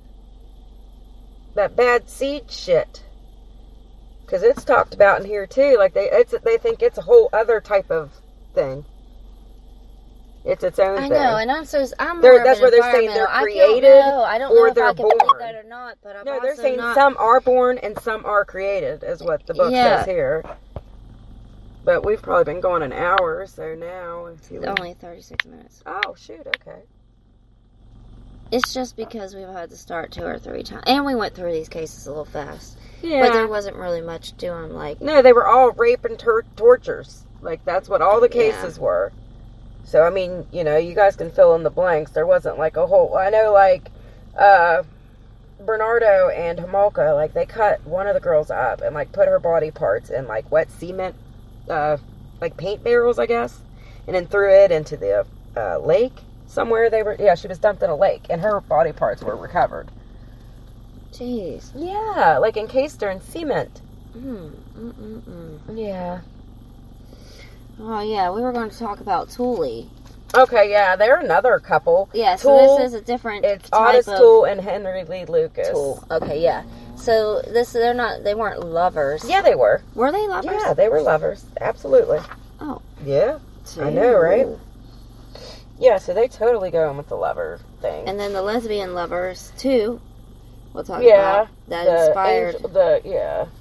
that bad seed shit. Because it's talked about in here, too. Like, they think it's a whole other type of thing. It's its own I thing. know, and I'm That's where they're saying they're created I don't or know if they're I can believe born. that or not, but I'm No, also they're saying not... some are born and some are created, is what the book Yeah. says here. But we've probably been going an hour, so now... Only 36 minutes. Oh, shoot, okay. It's just because we've had to start 2 or 3 times. And we went through these cases a little fast. Yeah. But there wasn't really much to them, like... No, they were all rape and tortures. Like, that's what all the cases were. So, I mean, you know, you guys can fill in the blanks. There wasn't, like, a whole... I know, like, Bernardo and Homolka, like, they cut one of the girls up and, like, put her body parts in, like, wet cement, like, paint barrels, I guess. and then threw it into the lake somewhere. She was dumped in a lake, and her body parts were recovered. Jeez. Yeah, like encased her in cement. Yeah. Oh, yeah, we were going to talk about Thule. Okay, yeah, they're another couple. Yeah, so Toole, this is a different it's type Otis of Toole and Henry Lee Lucas. Toole. Okay, yeah. So they weren't lovers. Yeah, they were. Were they lovers? Yeah, they were lovers. Absolutely. Oh. Yeah. I know, right? Yeah, so they totally go in with the lover thing. And then the lesbian lovers, too. We'll talk about. That inspired.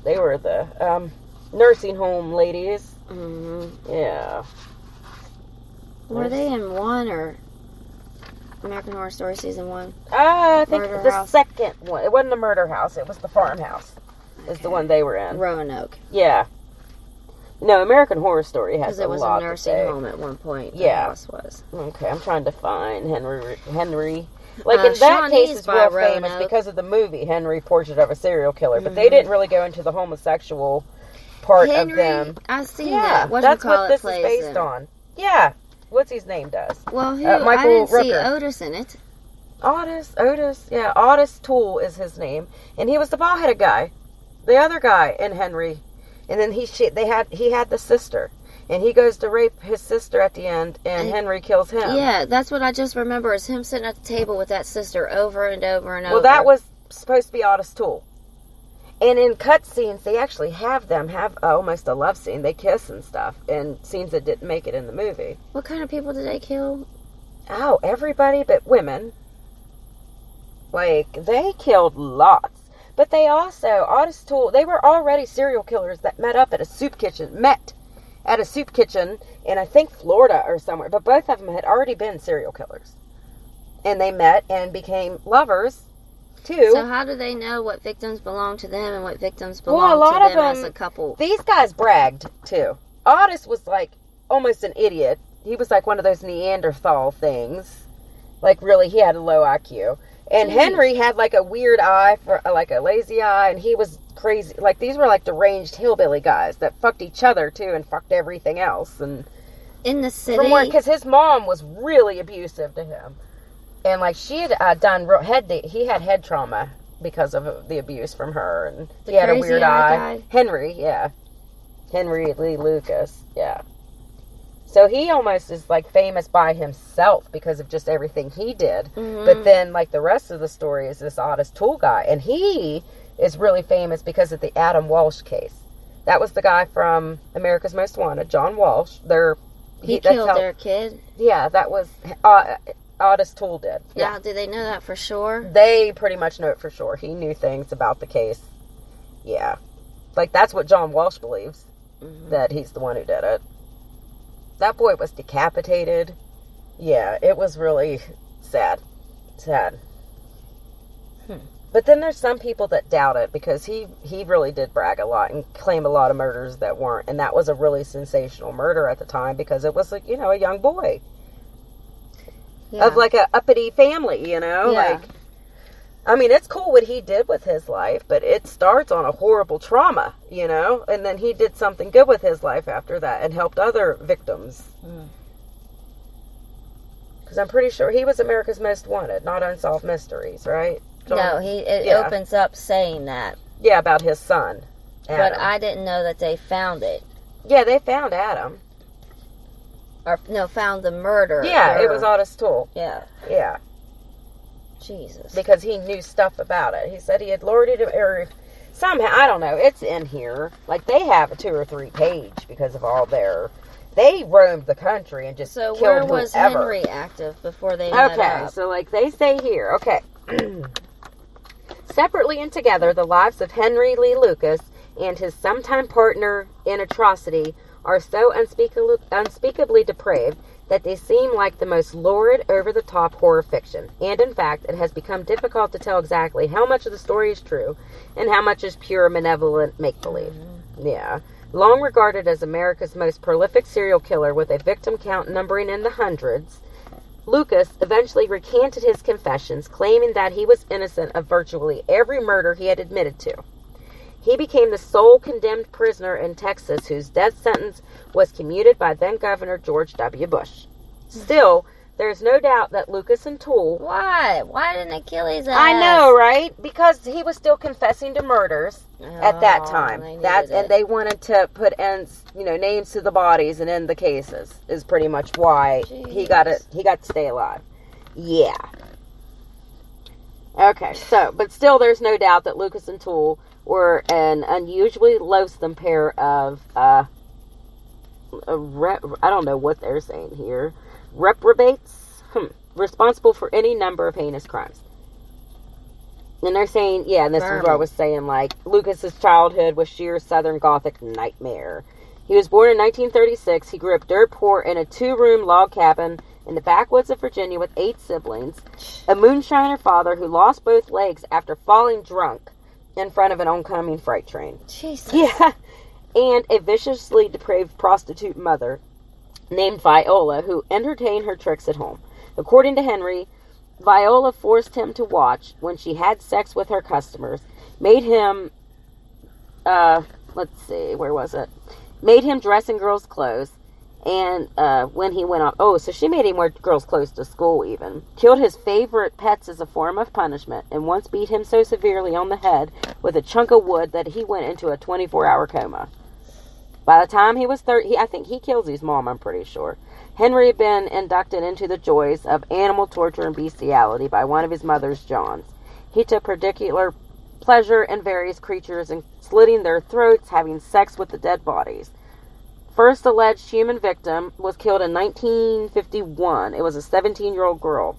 They were the nursing home ladies. Mm-hmm. Yeah. Were they in 1 or American Horror Story season 1? I think Murder the House? second one. It wasn't the murder house. It was the farmhouse. Is the one they were in. Roanoke. Yeah. No, American Horror Story has Because it was a nursing home at one point. The house was. Okay, I'm trying to find Henry. Like in that Shawnee's case, it's real by famous Roanoke. because of the movie Henry, Portrait of a Serial Killer. But they didn't really go into the homosexual part Henry, of them. I've seen Yeah, that. that's what this is plays based in. on. Yeah, what's his name does? Well, who? Michael I didn't see Rooker. Otis in it. Otis. Yeah, Otis Toole is his name, and he was the bald-headed guy, the other guy in Henry, and then he had the sister, and he goes to rape his sister at the end, and Henry kills him. Yeah, that's what I just remember is him sitting at the table with that sister over and over and over. Well, that was supposed to be Otis Toole. And in cutscenes, they actually have almost a love scene. They kiss and stuff, and scenes that didn't make it in the movie. What kind of people did they kill? Oh, everybody but women. Like, they killed lots. But they also, Otis Toole, they were already serial killers that met at a soup kitchen in, I think, Florida or somewhere. But both of them had already been serial killers. And they met and became lovers, too. So how do they know what victims belong to them and what victims belong Well, a lot to of them as them- a couple? These guys bragged, too. Otis was, like, almost an idiot. He was, like, one of those Neanderthal things. Like, really, he had a low IQ. And Jeez. Henry had, like, a weird eye, like a lazy eye, and he was crazy. Like, these were, like, deranged hillbilly guys that fucked each other, too, and fucked everything else. And In the city? because his mom was really abusive to him. And, like, she had he had head trauma because of the abuse from her. And The he had a crazy weird eye eye. guy? Henry, yeah. Henry Lee Lucas, yeah. So he almost is, like, famous by himself because of just everything he did. Mhm. But then, like, the rest of the story is this Otis Toole guy. And he is really famous because of the Adam Walsh case. That was the guy from America's Most Wanted, John Walsh. He killed their kid? Yeah, that was... Otis Toole did. Yeah. Now, do they know that for sure? They pretty much know it for sure. He knew things about the case. Yeah. Like, that's what John Walsh believes. Mm-hmm. That he's the one who did it. That boy was decapitated. Yeah, it was really sad. Sad. But then there's some people that doubt it because he really did brag a lot and claim a lot of murders that weren't. And that was a really sensational murder at the time because it was, like, you know, a young boy. Yeah. Of, like, a uppity family, you know? Yeah. Like, I mean, it's cool what he did with his life, but it starts on a horrible trauma, you know? And then he did something good with his life after that and helped other victims. Because I'm pretty sure he was America's Most Wanted, not Unsolved Mysteries, right? No, it Yeah. opens up saying that. Yeah, about his son, Adam. But I didn't know that they found it. Yeah, they found Adam. Or, no, found the murder. Yeah, it was Otis Toole. Yeah. Yeah, Jesus. because he knew stuff about it. He said he had lured it, or somehow, I don't know, it's in here. Like, they have a 2 or 3 page because of all their... They roamed the country and just So killed where was whoever. Henry active before they met Okay, up? so like they say here, okay. Separately and together, the lives of Henry Lee Lucas and his sometime partner in atrocity are so unspeakably depraved that they seem like the most lurid, over-the-top horror fiction. And in fact, it has become difficult to tell exactly how much of the story is true and how much is pure malevolent make-believe. Yeah. Long regarded as America's most prolific serial killer with a victim count numbering in the hundreds, Lucas eventually recanted his confessions, claiming that he was innocent of virtually every murder he had admitted to. He became the sole condemned prisoner in Texas whose death sentence was commuted by then-Governor George W. Bush. Still, there's no doubt that Lucas and Toole... Why? Why didn't they kill his ass? I know, right? Because he was still confessing to murders at that time. And they wanted to put names to the bodies and end the cases. Is pretty much why he got to stay alive. Yeah. Okay, so, but still there's no doubt that Lucas and Toole were an unusually loathsome pair of, I don't know what they're saying here, reprobates, responsible for any number of heinous crimes. And they're saying, yeah, and this is what I was saying, like, Lucas's childhood was sheer Southern Gothic nightmare. He was born in 1936. He grew up dirt poor in a 2-room log cabin in the backwoods of Virginia with 8 siblings, a moonshiner father who lost both legs after falling drunk in front of an oncoming freight train. Jesus. Yeah. And a viciously depraved prostitute mother named Viola who entertained her tricks at home. According to Henry, Viola forced him to watch when she had sex with her customers, made him, made him dress in girls' clothes, and when he went off, so she made him wear girls' clothes to school even, killed his favorite pets as a form of punishment, and once beat him so severely on the head with a chunk of wood that he went into a 24-hour coma. By the time he was 30, I think he kills his mom, I'm pretty sure. Henry had been inducted into the joys of animal torture and bestiality by one of his mother's Johns. He took particular pleasure in various creatures and slitting their throats, having sex with the dead bodies. First alleged human victim was killed in 1951. It was a 17-year-old girl.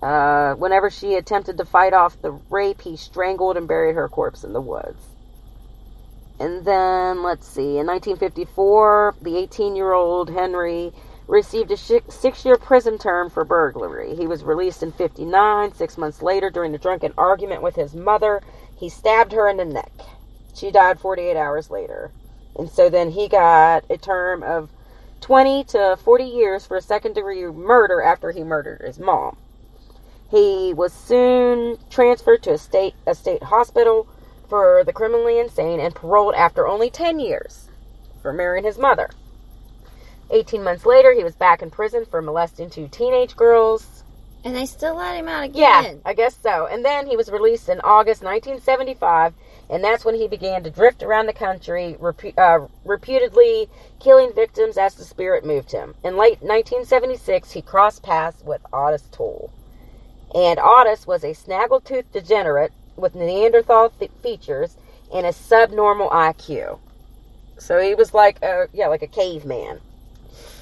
Whenever she attempted to fight off the rape, he strangled and buried her corpse in the woods. And then, let's see, in 1954, the 18-year-old Henry received a 6-year prison term for burglary. He was released in 59. 6 months later, during a drunken argument with his mother, he stabbed her in the neck. She died 48 hours later. And so then he got a term of 20 to 40 years for a second-degree murder after he murdered his mom. He was soon transferred to a state hospital for the criminally insane and paroled after only 10 years for marrying his mother. 18 months later, he was back in prison for molesting 2 teenage girls. And they still let him out again. Yeah, I guess so. And then he was released in August 1975, and that's when he began to drift around the country, reputedly killing victims as the spirit moved him. In late 1976, he crossed paths with Ottis Toole. And Ottis was a snaggle-toothed degenerate with Neanderthal features and a subnormal IQ. So he was like a caveman.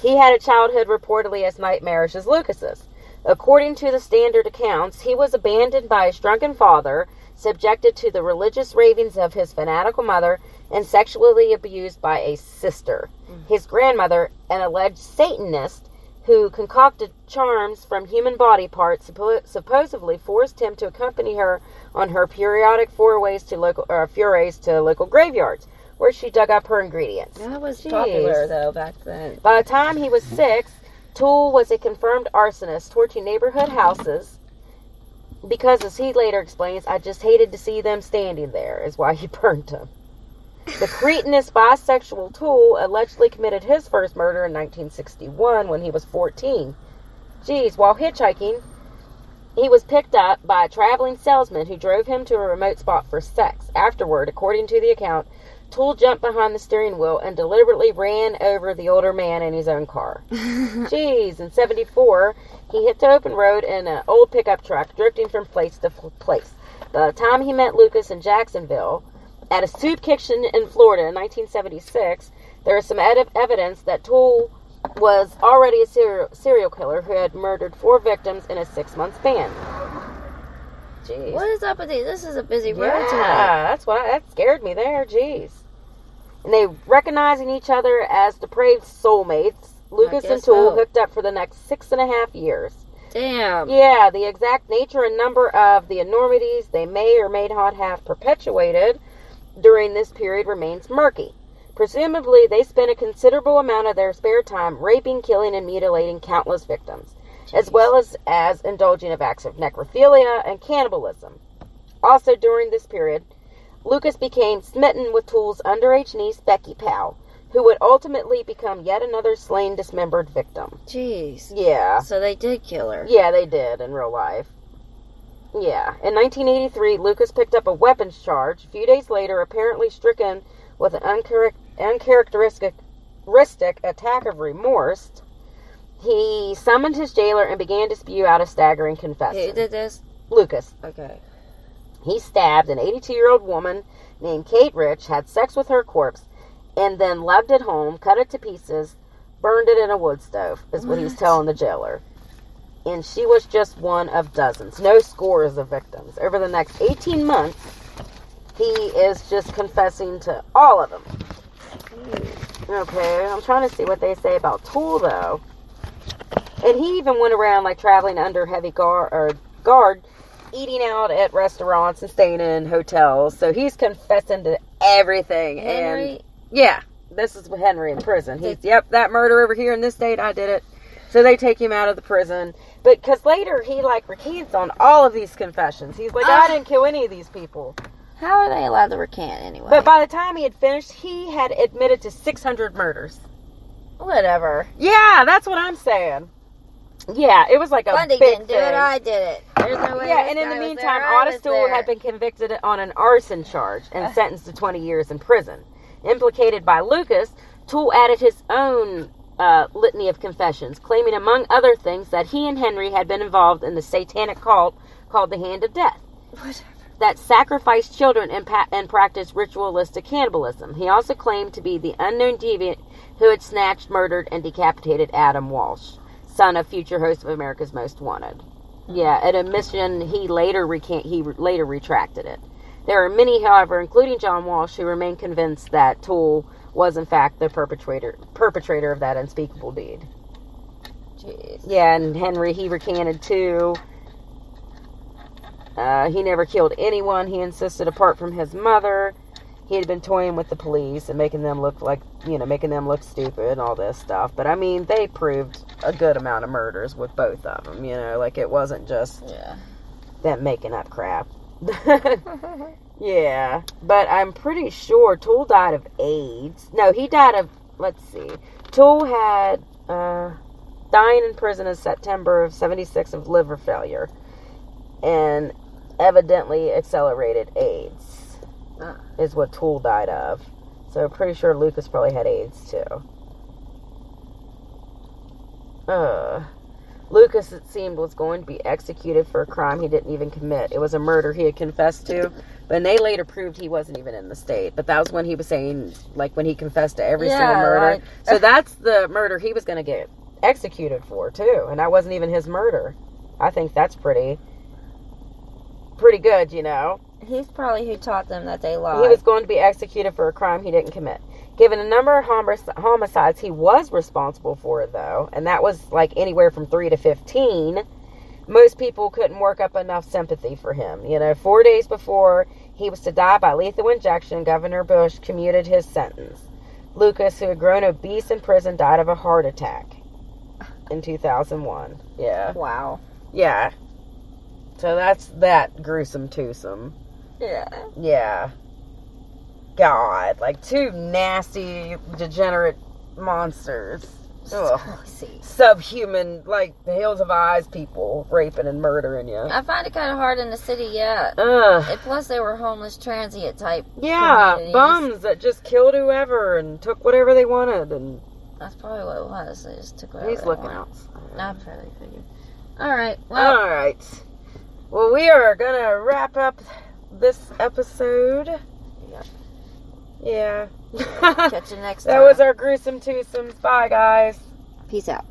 He had a childhood reportedly as nightmarish as Lucas's. According to the standard accounts, he was abandoned by his drunken father, subjected to the religious ravings of his fanatical mother, and sexually abused by a sister. His grandmother, an alleged Satanist, who concocted charms from human body parts, supposedly forced him to accompany her on her periodic forays to local graveyards, where she dug up her ingredients. That was popular, though, back then. By the time he was 6, Toole was a confirmed arsonist, torching neighborhood houses, because, as he later explains, I just hated to see them standing there, is why he burned them. The cretinous bisexual Toole allegedly committed his first murder in 1961 when he was 14. While hitchhiking, he was picked up by a traveling salesman who drove him to a remote spot for sex. Afterward, according to the account, Toole jumped behind the steering wheel and deliberately ran over the older man in his own car. In 74, he hit the open road in an old pickup truck, drifting from place to place. By the time he met Lucas in Jacksonville, at a soup kitchen in Florida in 1976, there is some evidence that Toole was already a serial killer who had murdered 4 victims in a 6-month span. Jeez. What is up with these? This is a busy road tonight. Yeah, that scared me there. Jeez. And they recognizing each other as depraved soulmates, Lucas and Toole hooked up for the next 6.5 years. Damn. Yeah, the exact nature and number of the enormities they may or may not have perpetuated during this period remains murky. Presumably, they spent a considerable amount of their spare time raping, killing, and mutilating countless victims, as well as indulging of acts of necrophilia and cannibalism. Also, during this period, Lucas became smitten with Toole's underage niece, Becky Powell, who would ultimately become yet another slain, dismembered victim. Jeez. Yeah. So they did kill her. Yeah, they did in real life. Yeah. In 1983, Lucas picked up a weapons charge. A few days later, apparently stricken with an uncharacteristic attack of remorse, he summoned his jailer and began to spew out a staggering confession. Who did this? Lucas. Okay. He stabbed an 82-year-old woman named Kate Rich, had sex with her corpse, and then lugged it home, cut it to pieces, burned it in a wood stove, is what he's telling the jailer. And she was just one of dozens. No scores of victims. Over the next 18 months, he is just confessing to all of them. Okay, I'm trying to see what they say about Toole, though. And he even went around, like, traveling under heavy guard, eating out at restaurants and staying in hotels. So he's confessing to everything. Henry? And yeah, this is Henry in prison. He's, yep, that murder over here in this state, I did it. So they take him out of the prison. But because later he, like, recants on all of these confessions. He's like, I didn't kill any of these people. How are they allowed to recant anyway? But by the time he had finished, he had admitted to 600 murders. Whatever. Yeah, that's what I'm saying. Yeah, it was like a Bundy big didn't do it, I did it. There's no way. Yeah, and in the meantime, Ottis Toole had been convicted on an arson charge and sentenced to 20 years in prison. Implicated by Lucas, Toole added his own litany of confessions, claiming, among other things, that he and Henry had been involved in the satanic cult called the Hand of Death. Whatever. That sacrificed children and practiced ritualistic cannibalism. He also claimed to be the unknown deviant who had snatched, murdered, and decapitated Adam Walsh, son of future host of America's Most Wanted. Yeah, an admission he later retracted it. There are many, however, including John Walsh, who remain convinced that Toole was in fact the perpetrator of that unspeakable deed. Jeez. Yeah, and Henry, he recanted too. He never killed anyone, he insisted, apart from his mother. He had been toying with the police and making them look stupid and all this stuff. But, I mean, they proved a good amount of murders with both of them, like, it wasn't just them making up crap. Yeah, but I'm pretty sure Toole died of AIDS. No, he died of, let's see, Toole had, dying in prison in September of 76 of liver failure. And evidently accelerated AIDS is what Toole died of. So pretty sure Lucas probably had AIDS too. Lucas, it seemed, was going to be executed for a crime he didn't even commit. It was a murder he had confessed to, but they later proved he wasn't even in the state. But that was when he was saying, like, when he confessed to every single murder. So that's the murder he was going to get executed for too, and that wasn't even his murder. I think that's pretty good, He's probably who taught them that they lied. He was going to be executed for a crime he didn't commit. Given a number of homicides he was responsible for, though, and that was like anywhere from 3 to 15, most people couldn't work up enough sympathy for him. 4 days before he was to die by lethal injection, Governor Bush commuted his sentence. Lucas, who had grown obese in prison, died of a heart attack in 2001. Yeah. Wow. Yeah. So that's that gruesome twosome. Yeah. Yeah. God, like two nasty, degenerate monsters. Ugh. Subhuman, like the Hills of Eyes people raping and murdering you. I find it kind of hard in the city, yeah. And plus, they were homeless transient type. Yeah, bums that just killed whoever and took whatever they wanted, and that's probably what it was. They just took whatever. He's looking outside. I probably figured. All right. All right. Well, we are gonna wrap up this episode. Yeah. Catch you next time. That was our gruesome twosomes. Bye, guys. Peace out.